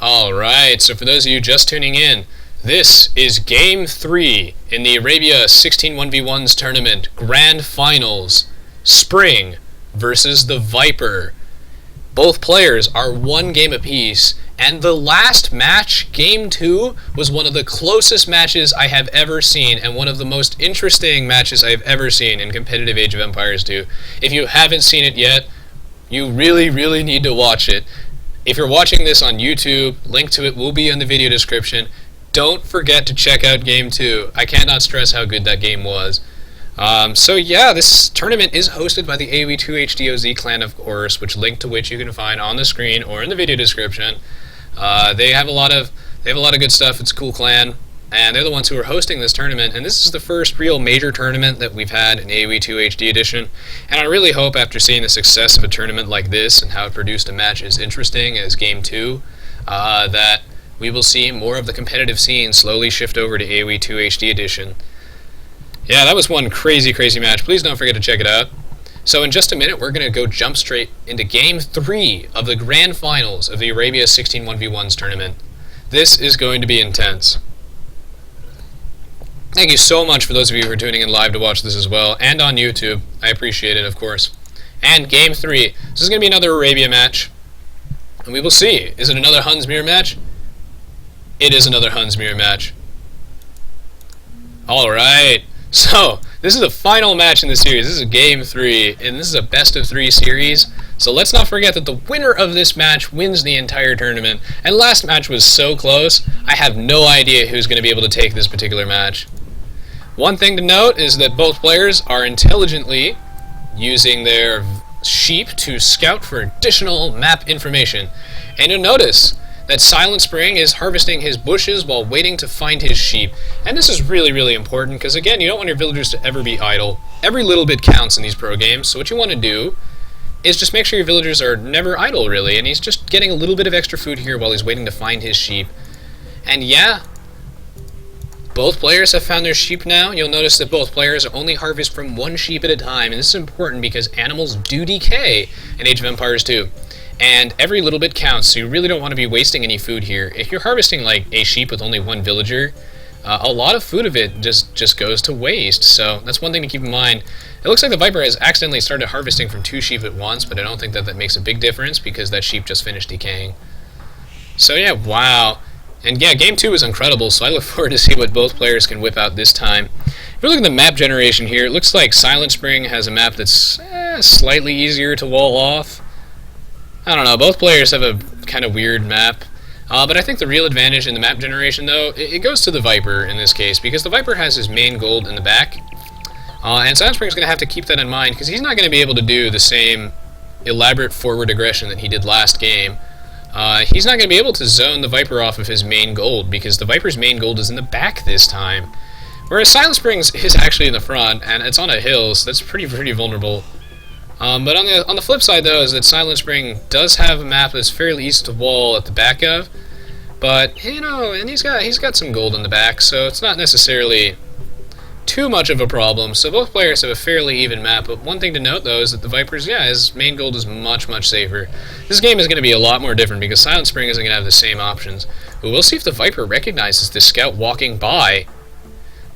Alright, so for those of you just tuning in, this is Game 3 in the Arabia 16 1v1s tournament, Grand Finals, Spring versus the Viper. Both players are one game apiece, and the last match, Game 2, was one of the closest matches I have ever seen, and one of the most interesting matches I have ever seen in competitive Age of Empires 2. If you haven't seen it yet, you really need to watch it. If you're watching this on YouTube, link to it will be in the video description. Don't forget to check out Game 2. I cannot stress how good that game was. So yeah, this tournament is hosted by the Aoe2 HDOZ clan, of course, which you can find on the screen or in the video description. They have a lot of good stuff. It's a cool clan, and they're the ones who are hosting this tournament. And this is the first real major tournament that we've had in Aoe2 HD Edition. And I really hope, after seeing the success of a tournament like this and how it produced a match as interesting as Game 2, that we will see more of the competitive scene slowly shift over to Aoe2 HD Edition. Yeah, that was one crazy match. Please don't forget to check it out. So in just a minute, we're going to go jump straight into Game 3 of the Grand Finals of the Arabia 16 1v1s tournament. This is going to be intense. Thank you so much for those of you who are tuning in live to watch this as well, and on YouTube. I appreciate it, of course. And Game 3. This is going to be another Arabia match. And we will see. Is it another Huns Mirror match? It is another Huns Mirror match. Alright. So, this is the final match in the series. This is Game 3, and this is a best-of-3 series. So let's not forget that the winner of this match wins the entire tournament. And last match was so close, I have no idea who's going to be able to take this particular match. One thing to note is that both players are intelligently using their sheep to scout for additional map information. And you'll notice that Silent Spring is harvesting his bushes while waiting to find his sheep. And this is really important, because again, you don't want your villagers to ever be idle. Every little bit counts in these pro games, so what you want to do is just make sure your villagers are never idle, really, and he's just getting a little bit of extra food here while he's waiting to find his sheep. And yeah, both players have found their sheep now. You'll notice that both players only harvest from one sheep at a time, and this is important because animals do decay in Age of Empires 2. And every little bit counts, so you really don't want to be wasting any food here. If you're harvesting like a sheep with only one villager, a lot of food of it just goes to waste, so that's one thing to keep in mind. It looks like the Viper has accidentally started harvesting from 2 sheep at once, but I don't think that makes a big difference because that sheep just finished decaying. So yeah, wow. And yeah, Game 2 was incredible, so I look forward to see what both players can whip out this time. If you look at the map generation here, it looks like Silent Spring has a map that's slightly easier to wall off. I don't know, both players have a kind of weird map. But I think the real advantage in the map generation, though, it goes to the Viper in this case, because the Viper has his main gold in the back. And Silent Spring's going to have to keep that in mind, because he's not going to be able to do the same elaborate forward aggression that he did last game. He's not going to be able to zone the Viper off of his main gold, because the Viper's main gold is in the back this time. Whereas Silent Spring's is actually in the front, and it's on a hill, so that's pretty vulnerable. But on the flip side, though, is that Silent Spring does have a map that's fairly easy to wall at the back of, but, you know, and he's got some gold in the back, so it's not necessarily too much of a problem. So both players have a fairly even map, but one thing to note, though, is that the Viper's, his main gold is much safer. This game is going to be a lot more different, because Silent Spring isn't going to have the same options. But we'll see if the Viper recognizes this scout walking by.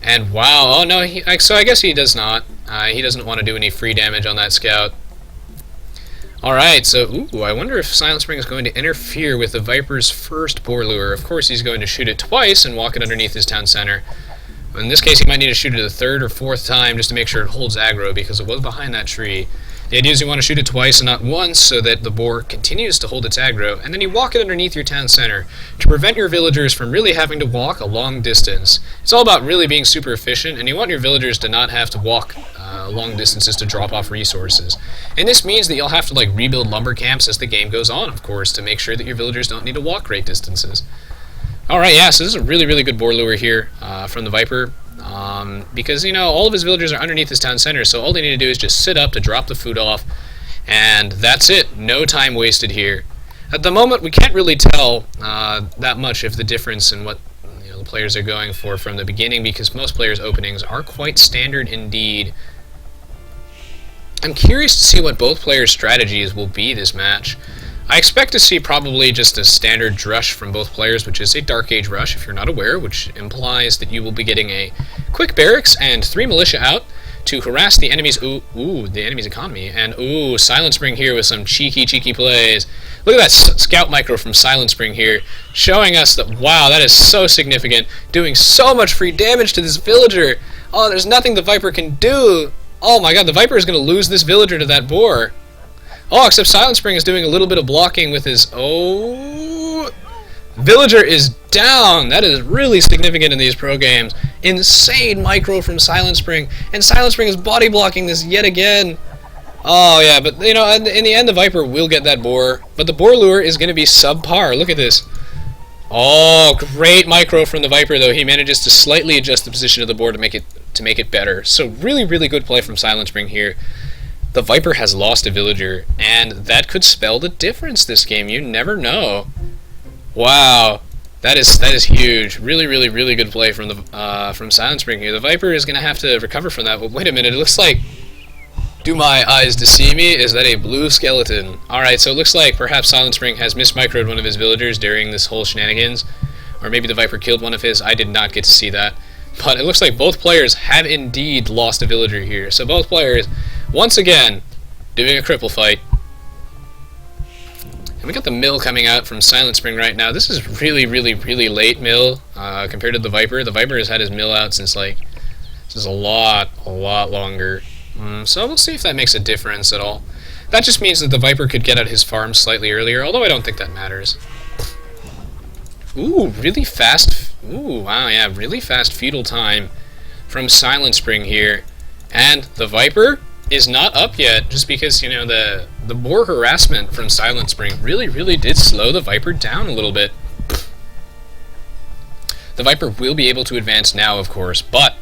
And wow, oh no, so I guess he does not. He doesn't want to do any free damage on that scout. Alright, so, I wonder if Silent Spring is going to interfere with the Viper's first boar lure. Of course, he's going to shoot it twice and walk it underneath his town center. In this case, he might need to shoot it a 3rd or 4th time just to make sure it holds aggro, because it was behind that tree. The idea is you want to shoot it twice and not once, so that the boar continues to hold its aggro, and then you walk it underneath your town center to prevent your villagers from really having to walk a long distance. It's all about really being super efficient, and you want your villagers to not have to walk long distances to drop off resources. And this means that you'll have to rebuild lumber camps as the game goes on, of course, to make sure that your villagers don't need to walk great distances. Alright, yeah, so this is a really good boar lure here from the Viper. Because, all of his villagers are underneath his town center, so all they need to do is just sit up to drop the food off, and that's it. No time wasted here. At the moment, we can't really tell that much of the difference in what the players are going for from the beginning, because most players' openings are quite standard indeed. I'm curious to see what both players' strategies will be this match. I expect to see probably just a standard drush from both players, which is a Dark Age rush, if you're not aware, which implies that you will be getting a quick barracks and 3 militia out to harass the enemy's the enemy's economy. And Silent Spring here with some cheeky plays. Look at that scout micro from Silent Spring here, showing us that, wow, that is so significant, doing so much free damage to this villager. Oh, there's nothing the Viper can do. Oh my god, the Viper is going to lose this villager to that boar. Oh, except Silent Spring is doing a little bit of blocking with his... Oh... Villager is down! That is really significant in these pro games. Insane micro from Silent Spring. And Silent Spring is body blocking this yet again. Oh, yeah, but, you know, in the end, the Viper will get that boar. But the boar lure is going to be subpar. Look at this. Oh, great micro from the Viper, though. He manages to slightly adjust the position of the boar to make it better. So really good play from Silent Spring here. The Viper has lost a villager, and that could spell the difference this game. You never know. Wow, that is huge. Really good play from the from Silent Spring here. The Viper is going to have to recover from that. But wait a minute, it looks like... Do my eyes deceive me? Is that a blue skeleton? Alright, so it looks like perhaps Silent Spring has mismicroed one of his villagers during this whole shenanigans. Or maybe the Viper killed one of his. I did not get to see that. But it looks like both players have indeed lost a villager here. So both players, once again, doing a cripple fight. And we got the mill coming out from Silent Spring right now. This is really late mill compared to the Viper. The Viper has had his mill out since a lot longer. So we'll see if that makes a difference at all. That just means that the Viper could get out his farm slightly earlier, although I don't think that matters. Ooh, really fast. Ooh, wow, yeah, really fast feudal time from Silent Spring here. And the Viper is not up yet, just because, you know, the boar harassment from Silent Spring really did slow the Viper down a little bit. The Viper will be able to advance now, of course, but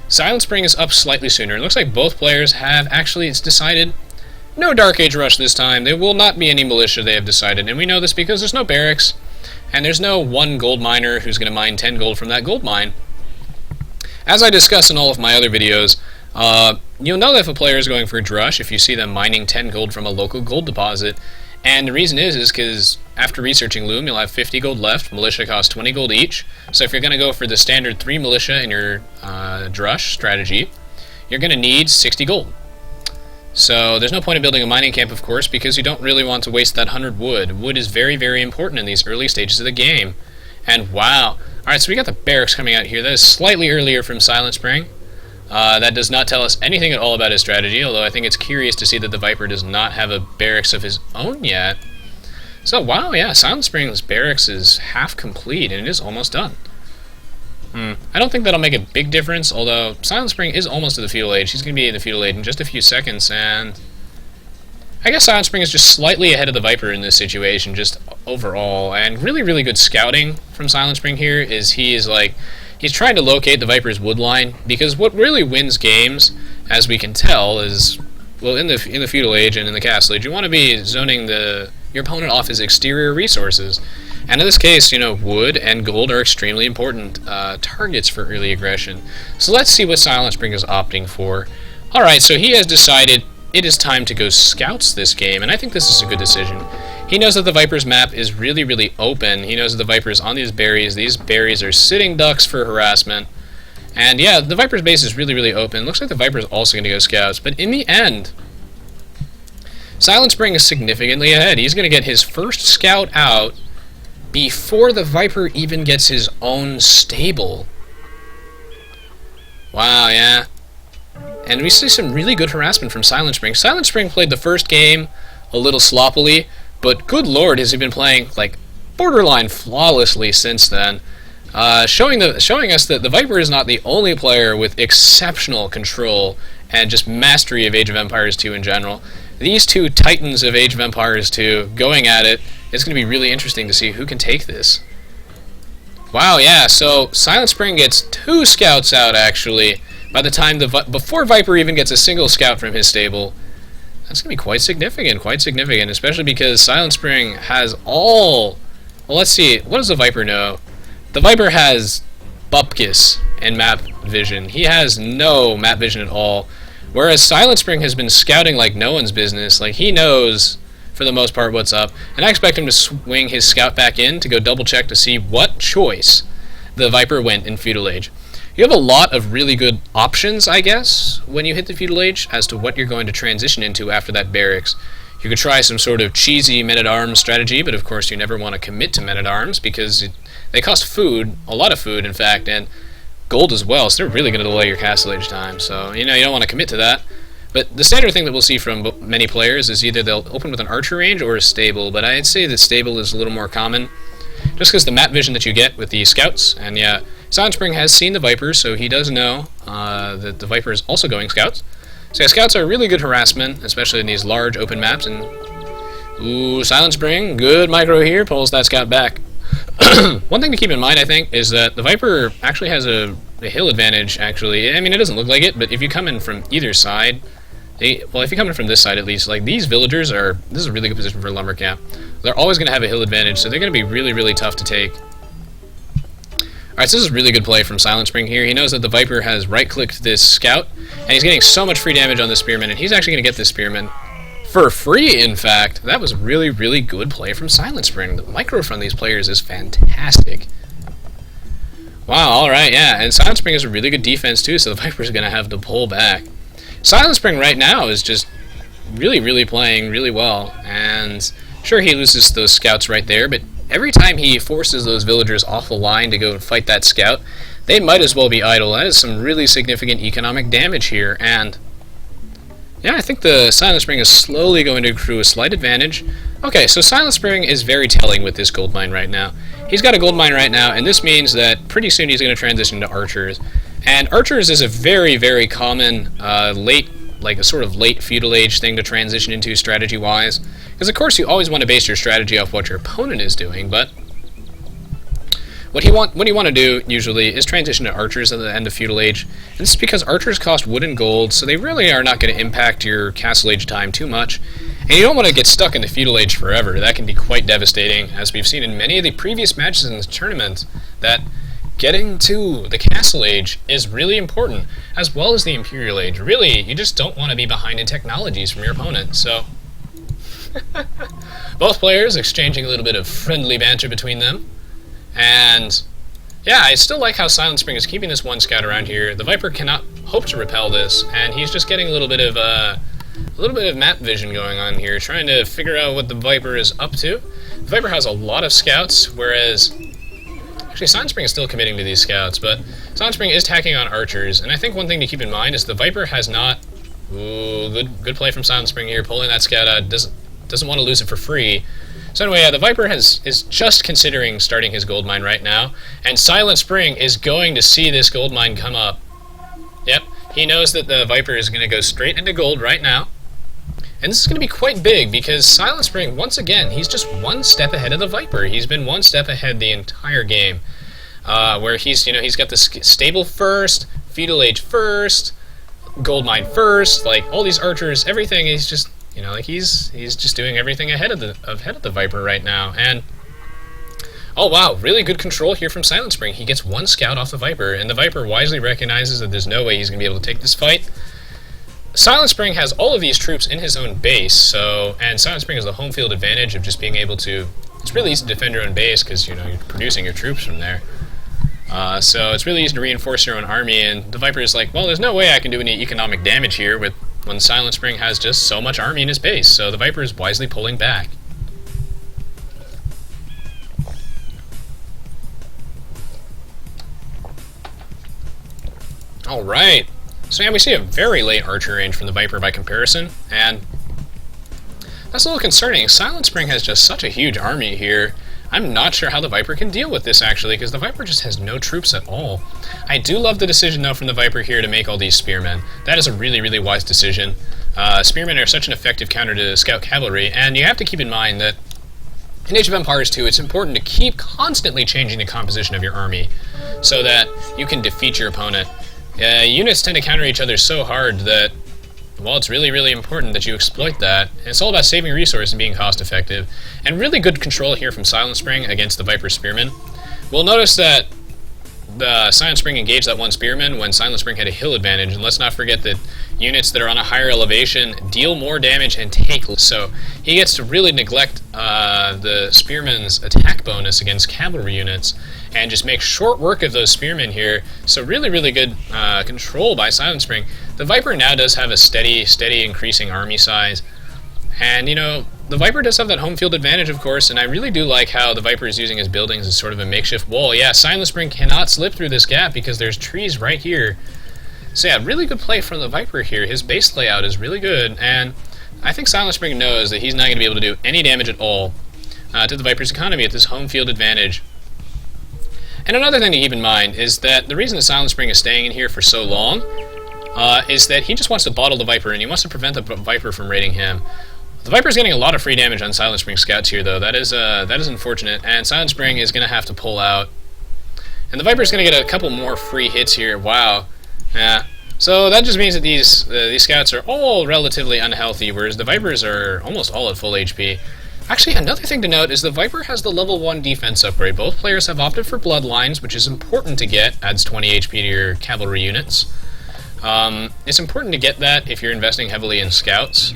Silent Spring is up slightly sooner. It looks like both players have actually decided no Dark Age rush this time. There will not be any militia, they have decided, and we know this because there's no barracks, and there's no one gold miner who's going to mine 10 gold from that gold mine. As I discuss in all of my other videos, you'll know that if a player is going for a drush if you see them mining 10 gold from a local gold deposit. And the reason is because after researching Loom, you'll have 50 gold left. Militia costs 20 gold each. So if you're going to go for the standard 3 militia in your drush strategy, you're going to need 60 gold. So there's no point in building a mining camp, of course, because you don't really want to waste that 100 wood. Wood is very important in these early stages of the game. And wow. Alright, so we got the barracks coming out here. That is slightly earlier from Silent Spring. That does not tell us anything at all about his strategy, although I think it's curious to see that the Viper does not have a barracks of his own yet. So, wow, yeah, Silent Spring's barracks is half complete, and it is almost done. I don't think that'll make a big difference, although Silent Spring is almost to the feudal age. He's going to be in the feudal age in just a few seconds, and I guess Silent Spring is just slightly ahead of the Viper in this situation, just overall. And really good scouting from Silent Spring here is he's trying to locate the Viper's wood line, because what really wins games, as we can tell, is, well, in the feudal age and in the castle age, you want to be zoning your opponent off his exterior resources. And in this case, you know, wood and gold are extremely important targets for early aggression. So let's see what Silent Spring is opting for. Alright, so he has decided it is time to go scouts this game, and I think this is a good decision. He knows that the Viper's map is really open. He knows that the Viper is on these berries. These berries are sitting ducks for harassment. And yeah, the Viper's base is really open. Looks like the Viper is also going to go scouts, but in the end, Silent Spring is significantly ahead. He's going to get his first scout out before the Viper even gets his own stable. Wow, yeah. And we see some really good harassment from Silent Spring. Silent Spring played the first game a little sloppily, but good lord, has he been playing, like, borderline flawlessly since then. Showing us that the Viper is not the only player with exceptional control and just mastery of Age of Empires 2 in general. These two titans of Age of Empires 2 going at it, it's going to be really interesting to see who can take this. Wow, yeah, so Silent Spring gets 2 scouts out, actually, by the time before Viper even gets a single scout from his stable. That's going to be quite significant, especially because Silent Spring has all... Well, let's see, what does the Viper know? The Viper has Bupkis and map vision. He has no map vision at all, whereas Silent Spring has been scouting like no one's business. Like, he knows for the most part, what's up. And I expect him to swing his scout back in to go double check to see what choice the Viper went in Feudal Age. You have a lot of really good options, I guess, when you hit the Feudal Age as to what you're going to transition into after that barracks. You could try some sort of cheesy men-at-arms strategy, but of course you never want to commit to men-at-arms because they cost food, a lot of food in fact, and gold as well, so they're really going to delay your Castle Age time, so you don't want to commit to that. But the standard thing that we'll see from many players is either they'll open with an archer range or a stable, but I'd say that stable is a little more common, just because the map vision that you get with the scouts, and yeah, Silent Spring has seen the Viper, so he does know that the Viper is also going scouts. So yeah, scouts are really good harassment, especially in these large open maps, and ooh, Silent Spring, good micro here, pulls that scout back. One thing to keep in mind, I think, is that the Viper actually has a hill advantage, actually. I mean, it doesn't look like it, but if you come in from either side, well, if you come in from this side at least, like, these villagers are, this is a really good position for a lumber camp. They're always going to have a hill advantage, so they're going to be really, really tough to take. Alright, so this is a really good play from Silent Spring here. He knows that the Viper has right-clicked this scout, and he's getting so much free damage on the spearman, and he's actually going to get this spearman for free, in fact. That was a really, really good play from Silent Spring. The micro from these players is fantastic. Wow, alright, yeah, and Silent Spring has a really good defense too, so the Viper's going to have to pull back. Silent Spring right now is just really, really playing really well, and sure, he loses those scouts right there, but every time he forces those villagers off the line to go and fight that scout, they might as well be idle. That is some really significant economic damage here, and yeah, I think the Silent Spring is slowly going to accrue a slight advantage. Okay, so Silent Spring is very telling with this gold mine right now. He's got a gold mine right now, and this means that pretty soon he's going to transition to archers. And archers is a very, very common like a sort of late feudal age thing to transition into strategy-wise. Because of course you always want to base your strategy off what your opponent is doing, but what you want to do usually is transition to archers at the end of feudal age. And this is because archers cost wood and gold, so they really are not going to impact your castle age time too much. And you don't want to get stuck in the feudal age forever. That can be quite devastating, as we've seen in many of the previous matches in this tournament, that getting to the castle age is really important, as well as the imperial age. Really, you just don't want to be behind in technologies from your opponent, so both players exchanging a little bit of friendly banter between them. And yeah, I still like how Silent Spring is keeping this one scout around here. The Viper cannot hope to repel this, and he's just getting a little bit of map vision going on here, trying to figure out what the Viper is up to. The Viper has a lot of scouts, whereas actually Silent Spring is still committing to these scouts, but Silent Spring is tacking on archers, and I think one thing to keep in mind is the Viper has not. Ooh, good play from Silent Spring here, pulling that scout out. Doesn't want to lose it for free. So anyway, yeah, the Viper is just considering starting his gold mine right now, and Silent Spring is going to see this gold mine come up. Yep, he knows that the Viper is going to go straight into gold right now, and this is going to be quite big because Silent Spring, once again, he's just one step ahead of the Viper. He's been one step ahead the entire game, where he's got the stable first, feudal age first, gold mine first, like all these archers, everything is just. Like he's just doing everything ahead of the Viper right now, and oh wow, really good control here from Silent Spring. He gets one scout off the Viper, and the Viper wisely recognizes that there's no way he's going to be able to take this fight. Silent Spring has all of these troops in his own base, and Silent Spring has the home field advantage of just being able to. It's really easy to defend your own base because you're producing your troops from there. So it's really easy to reinforce your own army, and the Viper is like, well, there's no way I can do any economic damage here when Silent Spring has just so much army in his base, so the Viper is wisely pulling back. Alright, so yeah, we see a very late archer range from the Viper by comparison, and that's a little concerning. Silent Spring has just such a huge army here. I'm not sure how the Viper can deal with this, actually, because the Viper just has no troops at all. I do love the decision, though, from the Viper here to make all these spearmen. That is a really, really wise decision. Spearmen are such an effective counter to scout cavalry, and you have to keep in mind that in Age of Empires 2, it's important to keep constantly changing the composition of your army so that you can defeat your opponent. Units tend to counter each other so hard that, well, it's really, really important that you exploit that. And it's all about saving resources and being cost-effective. And really good control here from Silent Spring against the Viper Spearman. We'll notice that Silent Spring engaged that one spearman when Silent Spring had a hill advantage, and let's not forget that units that are on a higher elevation deal more damage and take less. So he gets to really neglect the spearman's attack bonus against cavalry units and just make short work of those spearmen here. So really, really good control by Silent Spring. The Viper now does have a steady increasing army size. And, you know, the Viper does have that home field advantage, of course, and I really do like how the Viper is using his buildings as sort of a makeshift wall. Yeah, Silent Spring cannot slip through this gap because there's trees right here. So yeah, really good play from the Viper here. His base layout is really good, and I think Silent Spring knows that he's not going to be able to do any damage at all to the Viper's economy at this home field advantage. And another thing to keep in mind is that the reason that Silent Spring is staying in here for so long is that he just wants to bottle the Viper, and he wants to prevent the Viper from raiding him. The Viper's getting a lot of free damage on Silent Spring scouts here, though. That is unfortunate, and Silent Spring is going to have to pull out. And the Viper's going to get a couple more free hits here. Wow. Yeah. So that just means that these scouts are all relatively unhealthy, whereas the Vipers are almost all at full HP. Actually, another thing to note is the Viper has the level 1 defense upgrade. Both players have opted for Bloodlines, which is important to get. Adds 20 HP to your cavalry units. It's important to get that if you're investing heavily in scouts.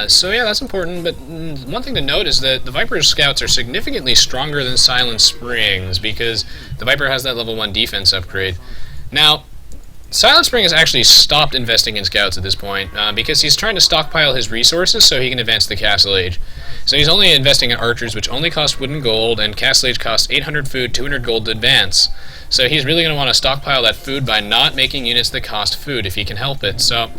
So yeah, that's important, but one thing to note is that the Viper's scouts are significantly stronger than Silent Spring's because the Viper has that level 1 defense upgrade. Now, Silent Spring has actually stopped investing in scouts at this point because he's trying to stockpile his resources so he can advance the Castle Age. So he's only investing in archers, which only cost wood and gold, and Castle Age costs 800 food, 200 gold to advance. So he's really going to want to stockpile that food by not making units that cost food if he can help it. So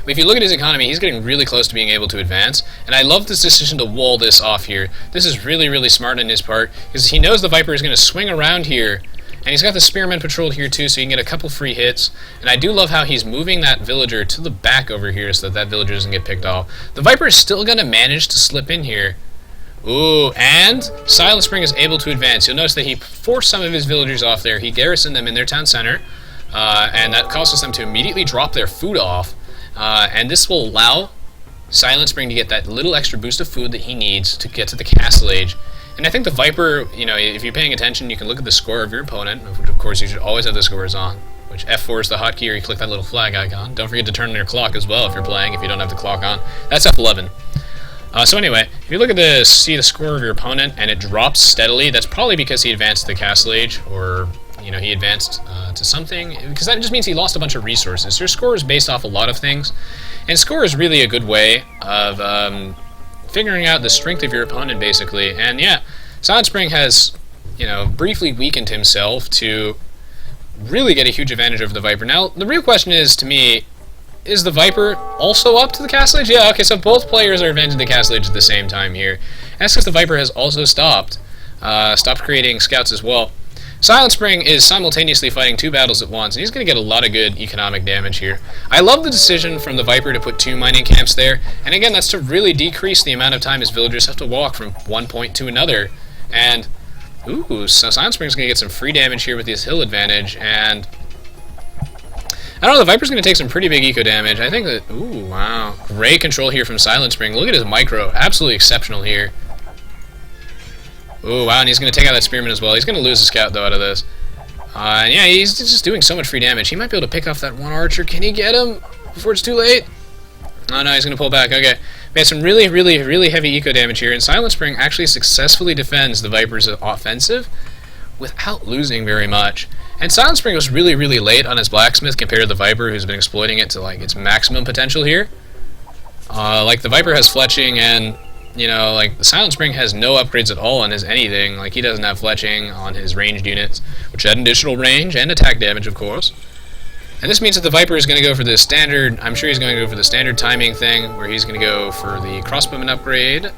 if you look at his economy, he's getting really close to being able to advance, and I love this decision to wall this off here. This is really, really smart on his part, because he knows the Viper is going to swing around here, and he's got the Spearman patrolled here too, so he can get a couple free hits, and I do love how he's moving that villager to the back over here so that villager doesn't get picked off. The Viper is still going to manage to slip in here. Ooh, and Silent Spring is able to advance. You'll notice that he forced some of his villagers off there. He garrisoned them in their town center, and that causes them to immediately drop their food off. And this will allow Silent Spring to get that little extra boost of food that he needs to get to the Castle Age. And I think the Viper, you know, if you're paying attention, you can look at the score of your opponent, which of course you should always have the scores on, which F4 is the hotkey, or you click that little flag icon. Don't forget to turn on your clock as well if you're playing, if you don't have the clock on. That's F11. So anyway, if you look at see the score of your opponent, and it drops steadily, that's probably because he advanced to the Castle Age, or you know, he advanced to something, because that just means he lost a bunch of resources. Your score is based off a lot of things, and score is really a good way of figuring out the strength of your opponent, basically. And yeah, Silent Spring has, you know, briefly weakened himself to really get a huge advantage over the Viper. Now, the real question is, to me, is the Viper also up to the Castle Age? Yeah, okay, so both players are advancing the Castle Age at the same time here. And that's because the Viper has also stopped creating scouts as well. Silent Spring is simultaneously fighting 2 battles at once, and he's going to get a lot of good economic damage here. I love the decision from the Viper to put 2 mining camps there, and again, that's to really decrease the amount of time his villagers have to walk from one point to another. And, ooh, so Silent Spring's going to get some free damage here with his hill advantage, and I don't know, the Viper's going to take some pretty big eco damage. I think that, ooh, wow. Great control here from Silent Spring. Look at his micro, absolutely exceptional here. Ooh, wow, and he's going to take out that Spearman as well. He's going to lose a scout, though, out of this. And yeah, he's just doing so much free damage. He might be able to pick off that one archer. Can he get him before it's too late? Oh, no, he's going to pull back. Okay. We had some really, really, really heavy eco damage here, and Silent Spring actually successfully defends the Viper's offensive without losing very much. And Silent Spring was really, really late on his blacksmith compared to the Viper, who's been exploiting it to, like, its maximum potential here. Like, the Viper has fletching, and you know, like, the Silent Spring has no upgrades at all on his anything. Like, he doesn't have fletching on his ranged units, which add additional range and attack damage, of course. And this means that the Viper is going to go for the standard, I'm sure he's going to go for the standard timing thing, where he's going to go for the crossbowman upgrade.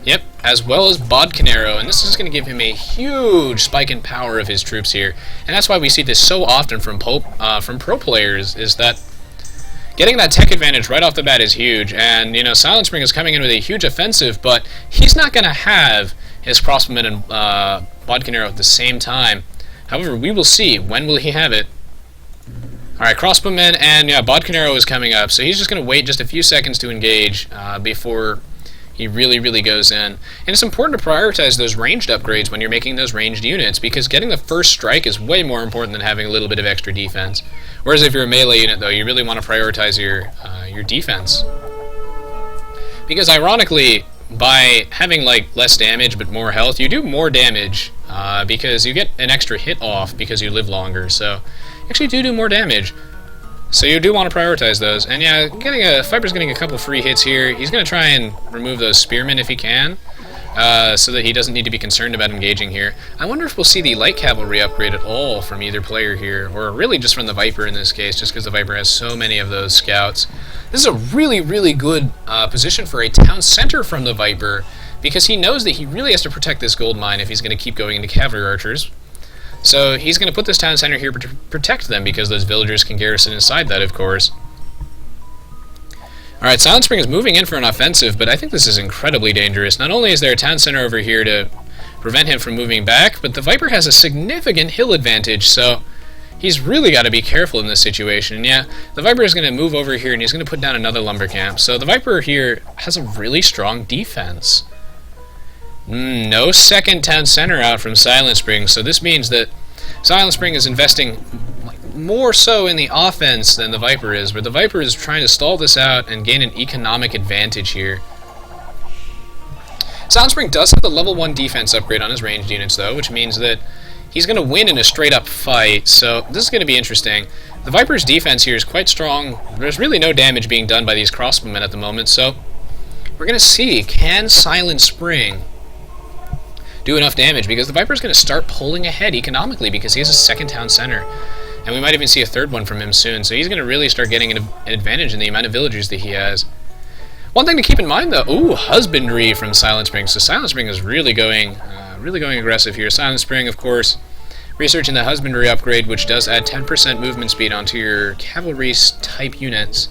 Yep, as well as Bodcanero, and this is going to give him a huge spike in power of his troops here. And that's why we see this so often from pro players, is that getting that tech advantage right off the bat is huge, and, you know, Silent Spring is coming in with a huge offensive, but he's not going to have his crossbowman and Bodcanero at the same time. However, we will see. When will he have it? Alright, crossbowman and, yeah, Bodcanero is coming up, so he's just going to wait just a few seconds to engage before, He really, really goes in. And it's important to prioritize those ranged upgrades when you're making those ranged units, because getting the first strike is way more important than having a little bit of extra defense. Whereas if you're a melee unit, though, you really want to prioritize your defense. Because ironically, by having like less damage but more health, you do more damage because you get an extra hit off because you live longer. So you actually do more damage. So you do want to prioritize those. And yeah, Viper's getting a couple free hits here. He's going to try and remove those spearmen if he can, so that he doesn't need to be concerned about engaging here. I wonder if we'll see the light cavalry upgrade at all from either player here, or really just from the Viper in this case, just because the Viper has so many of those scouts. This is a really, really good position for a town center from the Viper, because he knows that he really has to protect this gold mine if he's going to keep going into cavalry archers. So he's going to put this town center here to protect them, because those villagers can garrison inside that, of course. Alright, Silent Spring is moving in for an offensive, but I think this is incredibly dangerous. Not only is there a town center over here to prevent him from moving back, but the Viper has a significant hill advantage, so he's really got to be careful in this situation. And yeah, the Viper is going to move over here, and he's going to put down another lumber camp. So the Viper here has a really strong defense. No second town center out from Silent Spring, so this means that Silent Spring is investing more so in the offense than the Viper is, but the Viper is trying to stall this out and gain an economic advantage here. Silent Spring does have the level 1 defense upgrade on his ranged units, though, which means that he's going to win in a straight-up fight, so this is going to be interesting. The Viper's defense here is quite strong. There's really no damage being done by these crossbowmen at the moment, so we're going to see, can Silent Spring do enough damage, because the Viper's going to start pulling ahead economically because he has a second town center. And we might even see a third one from him soon, so he's going to really start getting an advantage in the amount of villagers that he has. One thing to keep in mind, though, ooh, husbandry from Silent Spring. So Silent Spring is really going aggressive here. Silent Spring, of course, researching the husbandry upgrade, which does add 10% movement speed onto your cavalry-type units.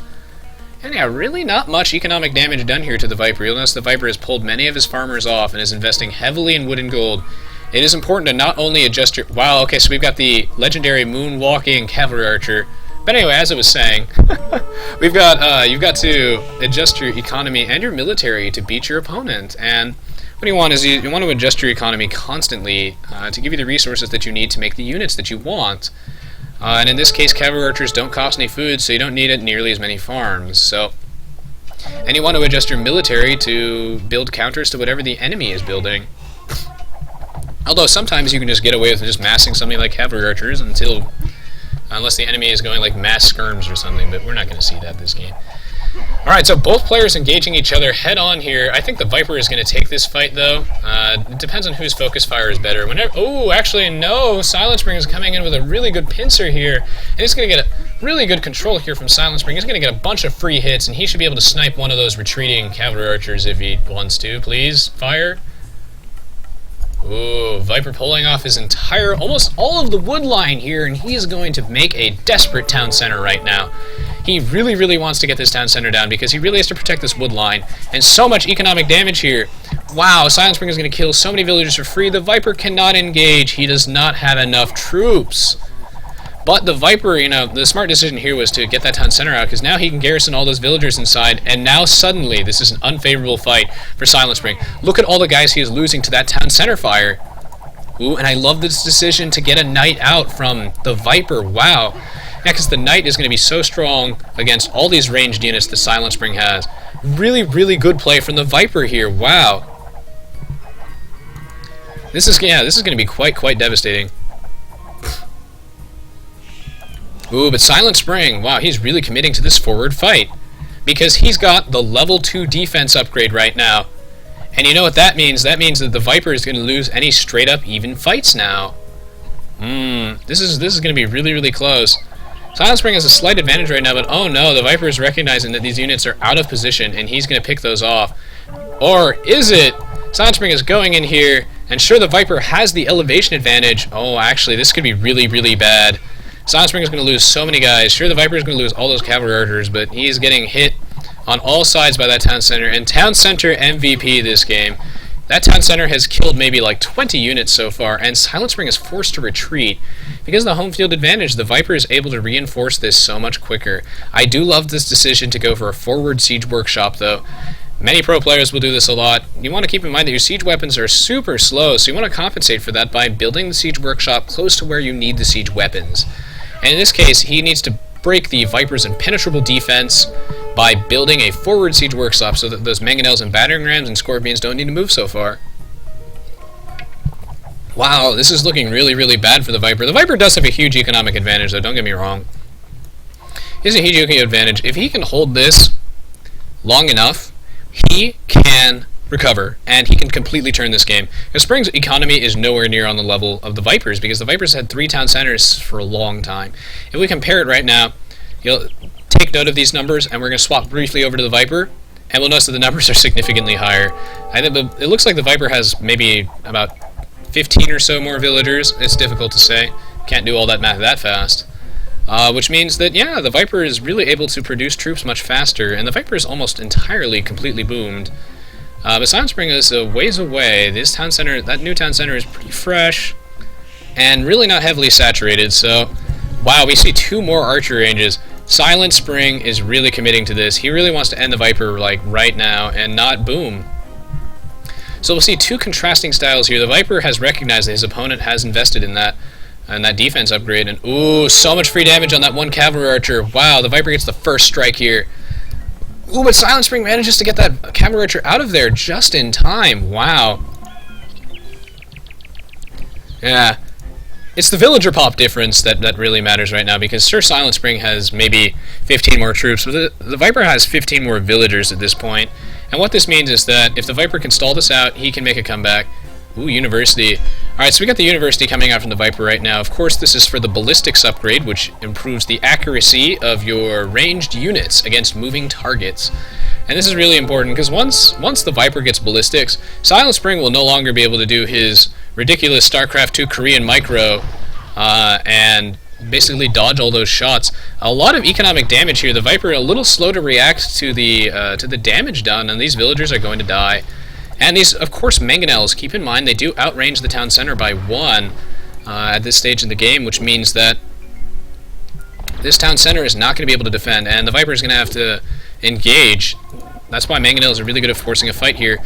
And yeah, really not much economic damage done here to the Viper. You'll notice the Viper has pulled many of his farmers off and is investing heavily in wood and gold. It is important to not only adjust your... Wow, okay, so we've got the legendary moonwalking cavalry archer. But anyway, as I was saying, you've got to adjust your economy and your military to beat your opponent. And what you want is you want to adjust your economy constantly to give you the resources that you need to make the units that you want. And in this case, cavalry archers don't cost any food, so you don't need nearly as many farms. And you want to adjust your military to build counters to whatever the enemy is building. Although sometimes you can just get away with just massing something like cavalry archers unless the enemy is going like mass skirms or something, but we're not going to see that this game. Alright, so both players engaging each other head-on here. I think the Viper is going to take this fight, though. It depends on whose focus fire is better. Oh, actually, no! Silent Spring is coming in with a really good pincer here. And he's going to get a really good control here from Silent Spring. He's going to get a bunch of free hits, and he should be able to snipe one of those retreating cavalry archers if he wants to. Please, fire. Ooh, Viper pulling off his almost all of the wood line here, and he's going to make a desperate town center right now. He really, really wants to get this town center down because he really has to protect this wood line. And so much economic damage here. Wow, Silent Spring is going to kill so many villagers for free. The Viper cannot engage. He does not have enough troops. But the Viper, the smart decision here was to get that town center out, because now he can garrison all those villagers inside, and now suddenly this is an unfavorable fight for Silent Spring. Look at all the guys he is losing to that town center fire. Ooh, and I love this decision to get a knight out from the Viper. Wow. Yeah, because the knight is going to be so strong against all these ranged units that Silent Spring has. Really, really good play from the Viper here. Wow. This is going to be quite devastating. Ooh, but Silent Spring, wow, he's really committing to this forward fight, because he's got the level 2 defense upgrade right now. And you know what that means? That means that the Viper is going to lose any straight-up even fights now. This is going to be really, really close. Silent Spring has a slight advantage right now, but oh no, the Viper is recognizing that these units are out of position, and he's going to pick those off. Or is it? Silent Spring is going in here, and sure, the Viper has the elevation advantage. Oh, actually, this could be really, really bad. Silent Spring is going to lose so many guys. Sure, the Viper is going to lose all those cavalry archers, but he's getting hit on all sides by that town center. And town center MVP this game. That town center has killed maybe like 20 units so far, and Silent Spring is forced to retreat. Because of the home field advantage, the Viper is able to reinforce this so much quicker. I do love this decision to go for a forward siege workshop, though. Many pro players will do this a lot. You want to keep in mind that your siege weapons are super slow, so you want to compensate for that by building the siege workshop close to where you need the siege weapons. And in this case, he needs to break the Viper's impenetrable defense by building a forward siege workshop so that those mangonels and battering rams and scorpions don't need to move so far. Wow, this is looking really, really bad for the Viper. The Viper does have a huge economic advantage, though, don't get me wrong. He has a huge economic advantage. If he can hold this long enough, he can recover, and he can completely turn this game. Because Spring's economy is nowhere near on the level of the Vipers, because the Vipers had 3 town centers for a long time. If we compare it right now, you'll take note of these numbers, and we're going to swap briefly over to the Viper, and we'll notice that the numbers are significantly higher. I think it looks like the Viper has maybe about 15 or so more villagers. It's difficult to say. Can't do all that math that fast. Which means that, yeah, the Viper is really able to produce troops much faster, and the Viper is almost entirely completely boomed. But Silent Spring is a ways away. This town center, that new town center is pretty fresh, and really not heavily saturated, so, wow, we see 2 more archer ranges. Silent Spring is really committing to this. He really wants to end the Viper, like, right now, and not boom. So we'll see 2 contrasting styles here. The Viper has recognized that his opponent has invested in that defense upgrade, and ooh, so much free damage on that 1 cavalry archer. Wow, the Viper gets the first strike here. Ooh, but Silent Spring manages to get that cavalry archer out of there just in time. Wow. Yeah. It's the villager pop difference that really matters right now, because sure, Silent Spring has maybe 15 more troops, but the Viper has 15 more villagers at this point. And what this means is that if the Viper can stall this out, he can make a comeback. Ooh, University. Alright, so we got the University coming out from the Viper right now. Of course, this is for the Ballistics upgrade, which improves the accuracy of your ranged units against moving targets. And this is really important, because once the Viper gets Ballistics, Silent Spring will no longer be able to do his ridiculous StarCraft 2 Korean micro, and basically dodge all those shots. A lot of economic damage here. The Viper a little slow to react to the damage done, and these villagers are going to die. And these, of course, mangonels, keep in mind, they do outrange the town center by 1 at this stage in the game, which means that this town center is not going to be able to defend, and the Viper is going to have to engage. That's why mangonels are really good at forcing a fight here.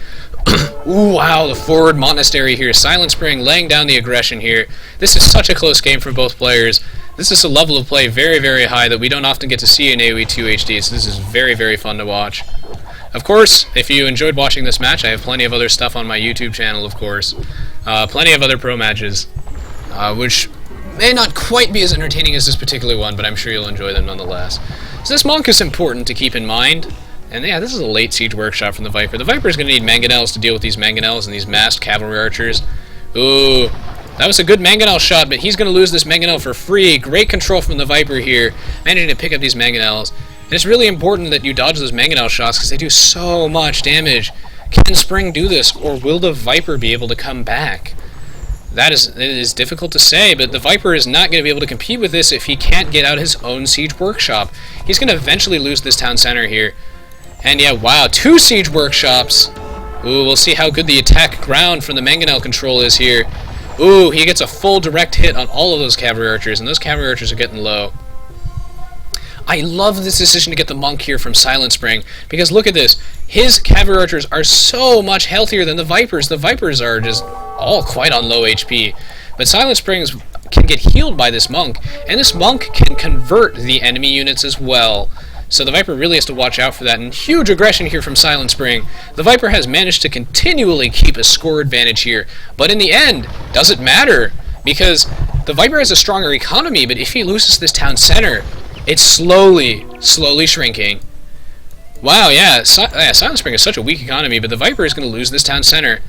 Ooh, wow, the forward monastery here. Silent Spring laying down the aggression here. This is such a close game for both players. This is a level of play very, very high that we don't often get to see in Aoe2 HD, so this is very, very fun to watch. Of course, if you enjoyed watching this match, I have plenty of other stuff on my YouTube channel, of course. Plenty of other pro matches, which may not quite be as entertaining as this particular one, but I'm sure you'll enjoy them nonetheless. So this monk is important to keep in mind. And yeah, this is a late siege workshop from the Viper. The Viper is going to need mangonels to deal with these mangonels and these massed cavalry archers. Ooh, that was a good mangonel shot, but he's going to lose this mangonel for free. Great control from the Viper here, managing to pick up these mangonels. And it's really important that you dodge those mangonel shots because they do so much damage. Can Spring do this, or will the Viper be able to come back? It is difficult to say, but the Viper is not going to be able to compete with this if he can't get out his own siege workshop. He's going to eventually lose this town center here. And yeah, wow, 2 siege workshops. Ooh, we'll see how good the attack ground from the mangonel control is here. Ooh, he gets a full direct hit on all of those cavalry archers, and those cavalry archers are getting low. I love this decision to get the monk here from Silent Spring, because look at this. His cavalry archers are so much healthier than the Vipers. The Vipers are just all quite on low HP. But Silent Spring can get healed by this monk, and this monk can convert the enemy units as well. So the Viper really has to watch out for that, and huge aggression here from Silent Spring. The Viper has managed to continually keep a score advantage here, but in the end, does it matter? Because the Viper has a stronger economy, but if he loses this town center, it's slowly shrinking. Wow, yeah, Silent Spring has such a weak economy, but the Viper is going to lose this town center.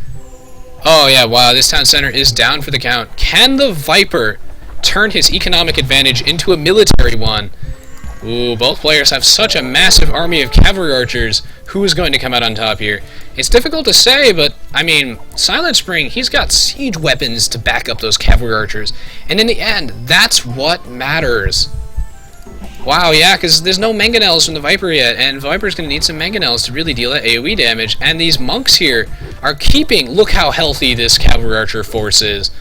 Oh yeah, wow, this town center is down for the count. Can the Viper turn his economic advantage into a military one? Ooh, both players have such a massive army of cavalry archers. Who is going to come out on top here? It's difficult to say, but, I mean, Silent Spring, he's got siege weapons to back up those cavalry archers. And in the end, that's what matters. Wow, yeah, because there's no mangonels from the Viper yet, and Viper's going to need some mangonels to really deal that AoE damage. And these monks here are keeping... Look how healthy this cavalry archer force is.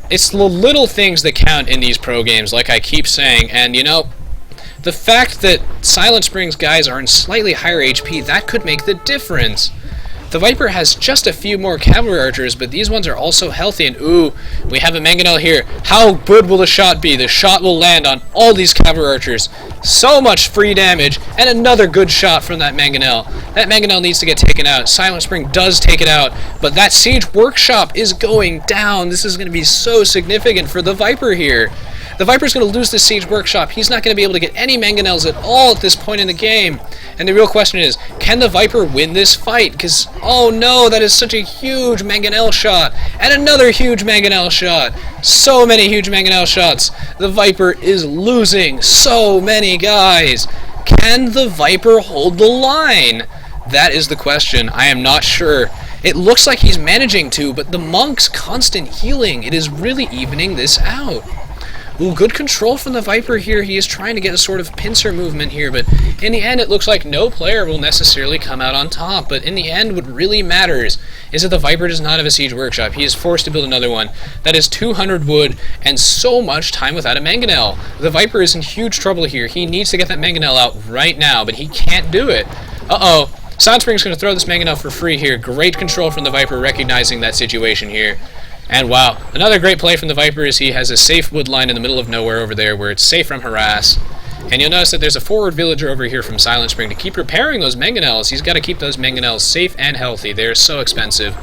It's the little things that count in these pro games, like I keep saying, and, you know... The fact that Silent Spring's guys are in slightly higher HP, that could make the difference. The Viper has just a few more cavalry archers, but these ones are also healthy, and ooh, we have a mangonel here. How good will the shot be? The shot will land on all these cavalry archers. So much free damage, and another good shot from that mangonel. That mangonel needs to get taken out. Silent Spring does take it out, but that siege workshop is going down. This is going to be so significant for the Viper here. The Viper's going to lose this siege workshop. He's not going to be able to get any mangonels at all at this point in the game. And the real question is, can the Viper win this fight? Because, oh no, that is such a huge mangonel shot. And another huge mangonel shot. So many huge mangonel shots. The Viper is losing so many guys. Can the Viper hold the line? That is the question. I am not sure. It looks like he's managing to, but the monk's constant healing, it is really evening this out. Ooh, good control from the Viper here. He is trying to get a sort of pincer movement here, but in the end it looks like no player will necessarily come out on top. But in the end, what really matters is that the Viper does not have a siege workshop. He is forced to build another one. That is 200 wood and so much time without a mangonel. The Viper is in huge trouble here. He needs to get that mangonel out right now, but he can't do it. Uh-oh. Silent Spring's going to throw this mangonel for free here. Great control from the Viper, recognizing that situation here. And wow, another great play from the Viper is he has a safe wood line in the middle of nowhere over there where it's safe from harass. And you'll notice that there's a forward villager over here from Silent Spring to keep repairing those mangonels. He's got to keep those mangonels safe and healthy. They're so expensive.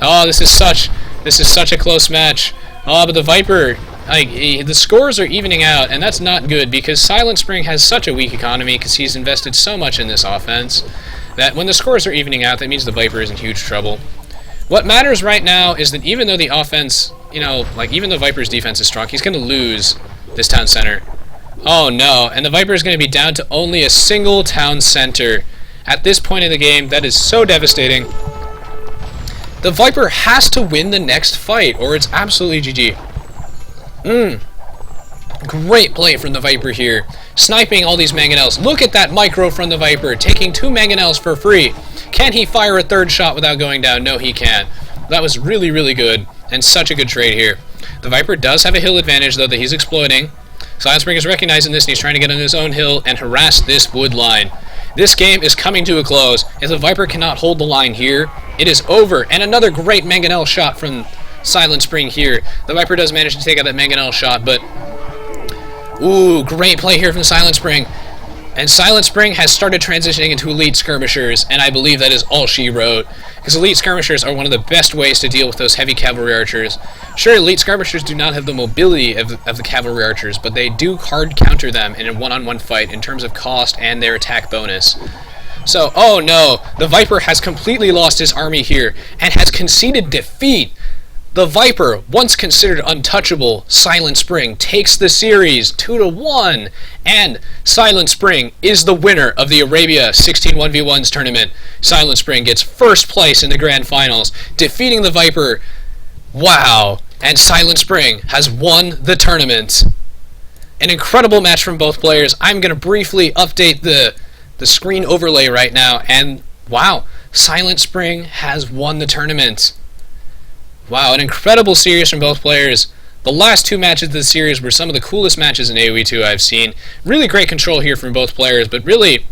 Oh, this is such a close match. Oh, but the Viper, the scores are evening out, and that's not good because Silent Spring has such a weak economy because he's invested so much in this offense that when the scores are evening out, that means the Viper is in huge trouble. What matters right now is that even though the offense, even though Viper's defense is strong, he's going to lose this town center. Oh no, and the Viper is going to be down to only a single town center. At this point in the game, that is so devastating. The Viper has to win the next fight, or it's absolutely GG. Great play from the Viper here. Sniping all these mangonels. Look at that micro from the Viper, taking 2 mangonels for free. Can he fire a third shot without going down? No, he can't. That was really, really good, and such a good trade here. The Viper does have a hill advantage, though, that he's exploiting. Silent Spring is recognizing this, and he's trying to get on his own hill and harass this wood line. This game is coming to a close. If the Viper cannot hold the line here, it is over. And another great mangonel shot from Silent Spring here. The Viper does manage to take out that mangonel shot, but ooh, great play here from Silent Spring. And Silent Spring has started transitioning into elite skirmishers, and I believe that is all she wrote. Because elite skirmishers are one of the best ways to deal with those heavy cavalry archers. Sure, elite skirmishers do not have the mobility of the cavalry archers, but they do hard counter them in a one-on-one fight in terms of cost and their attack bonus. So, oh no, the Viper has completely lost his army here, and has conceded defeat. The Viper, once considered untouchable, Silent Spring takes the series 2-1, and Silent Spring is the winner of the Arabia 16 1v1s tournament. Silent Spring gets first place in the grand finals, defeating the Viper. Wow, and Silent Spring has won the tournament. An incredible match from both players. I'm going to briefly update the screen overlay right now, and wow, Silent Spring has won the tournament. Wow, an incredible series from both players. The last 2 matches of the series were some of the coolest matches in Aoe2 I've seen. Really great control here from both players, but really,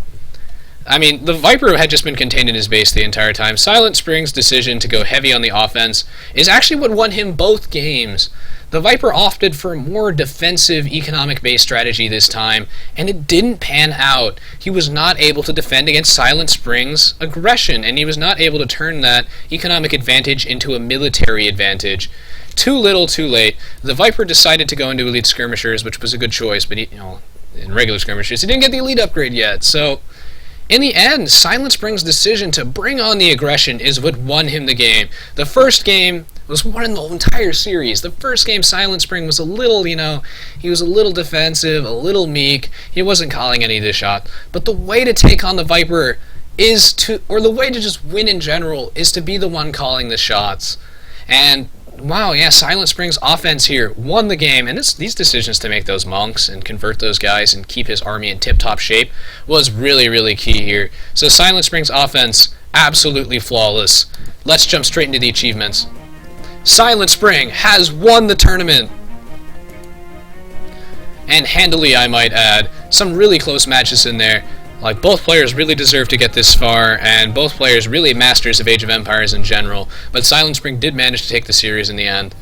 the Viper had just been contained in his base the entire time. Silent Spring's decision to go heavy on the offense is actually what won him both games. The Viper opted for a more defensive economic-based strategy this time, and it didn't pan out. He was not able to defend against Silent Spring's aggression, and he was not able to turn that economic advantage into a military advantage. Too little, too late. The Viper decided to go into elite skirmishers, which was a good choice, but in regular skirmishers, he didn't get the elite upgrade yet, so in the end, Silent Spring's decision to bring on the aggression is what won him the game. The first game was won in the entire series. The first game, Silent Spring was a little, he was a little defensive, a little meek. He wasn't calling any of the shots. But the way to take on the Viper is or the way to just win in general, is to be the one calling the shots. And wow, yeah, Silent Spring's offense here won the game, and these decisions to make those monks and convert those guys and keep his army in tip-top shape was really, really key here. So Silent Spring's offense, absolutely flawless. Let's jump straight into the achievements. Silent Spring has won the tournament. and handily, I might add. Some really close matches in there. Like, both players really deserve to get this far, and both players really masters of Age of Empires in general, but Silent Spring did manage to take the series in the end.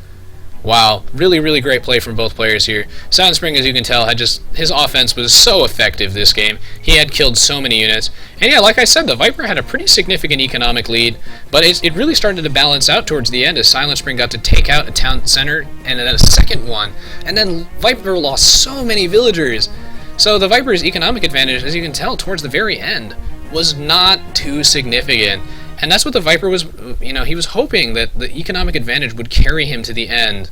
Wow, really, really great play from both players here. Silent Spring, as you can tell, had his offense was so effective this game. He had killed so many units. And yeah, like I said, the Viper had a pretty significant economic lead, but it really started to balance out towards the end as Silent Spring got to take out a town center and then a second one. And then Viper lost so many villagers. So the Viper's economic advantage, as you can tell, towards the very end, was not too significant. And that's what the Viper was, he was hoping that the economic advantage would carry him to the end.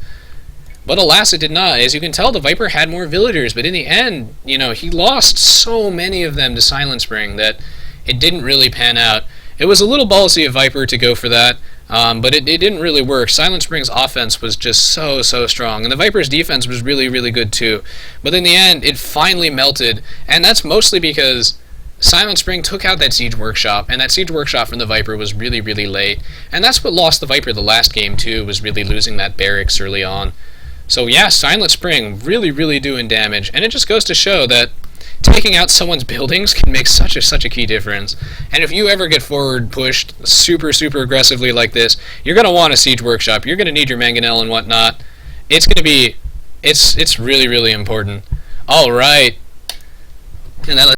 But alas, it did not. As you can tell, the Viper had more villagers, but in the end, he lost so many of them to Silent Spring that it didn't really pan out. It was a little ballsy of Viper to go for that, but it didn't really work. Silent Spring's offense was just so strong, and the Viper's defense was really, really good too. But in the end, it finally melted, and that's mostly because Silent Spring took out that Siege Workshop, and that Siege Workshop from the Viper was really, really late. And that's what lost the Viper the last game, too, was really losing that barracks early on. So yeah, Silent Spring really, really doing damage, and it just goes to show that taking out someone's buildings can make such a key difference. And if you ever get forward pushed super aggressively like this, you're going to want a Siege Workshop. You're going to need your Mangonel and whatnot. It's going to be... It's really, really important. Alright. And that